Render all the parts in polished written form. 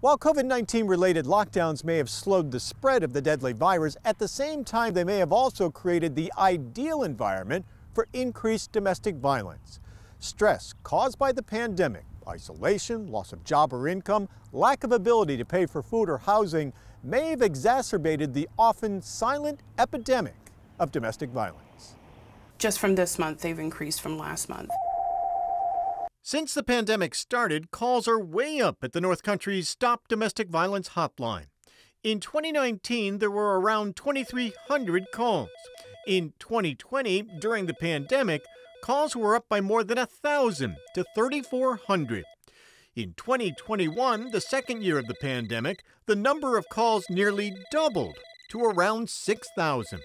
While COVID-19 related lockdowns may have slowed the spread of the deadly virus, at the same time they may have also created the ideal environment for increased domestic violence. Stress caused by the pandemic, isolation, loss of job or income, lack of ability to pay for food or housing may have exacerbated the often silent epidemic of domestic violence. Just from this month, they've increased from last month. Since the pandemic started, calls are way up at the North Country's Stop Domestic Violence Hotline. In 2019, there were around 2,300 calls. In 2020, during the pandemic, calls were up by more than 1,000 to 3,400. In 2021, the second year of the pandemic, the number of calls nearly doubled to around 6,000.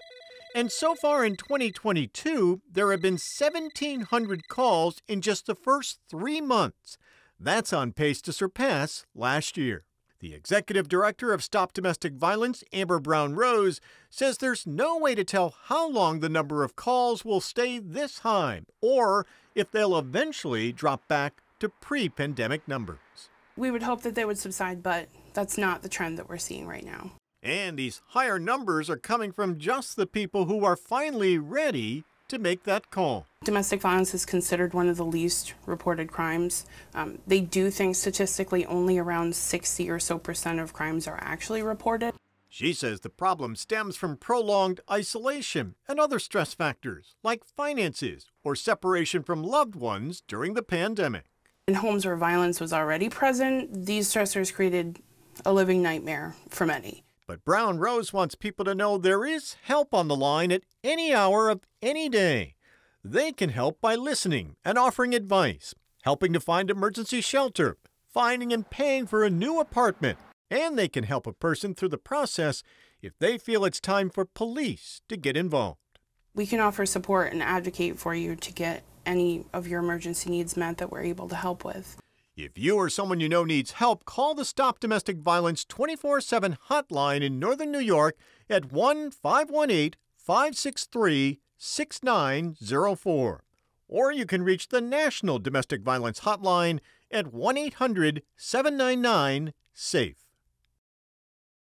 And so far in 2022, there have been 1,700 calls in just the first 3 months. That's on pace to surpass last year. The executive director of Stop Domestic Violence, Amber Brown-Rose, says there's no way to tell how long the number of calls will stay this high or if they'll eventually drop back to pre-pandemic numbers. We would hope that they would subside, but that's not the trend that we're seeing right now. And these higher numbers are coming from just the people who are finally ready to make that call. Domestic violence is considered one of the least reported crimes. They do think statistically only around 60% or so of crimes are actually reported. She says the problem stems from prolonged isolation and other stress factors like finances or separation from loved ones during the pandemic. In homes where violence was already present, these stressors created a living nightmare for many. But Brown-Rose wants people to know there is help on the line at any hour of any day. They can help by listening and offering advice, helping to find emergency shelter, finding and paying for a new apartment, and they can help a person through the process if they feel it's time for police to get involved. We can offer support and advocate for you to get any of your emergency needs met that we're able to help with. If you or someone you know needs help, call the Stop Domestic Violence 24/7 hotline in Northern New York at 1-518-563-6904. Or you can reach the National Domestic Violence Hotline at 1-800-799-SAFE.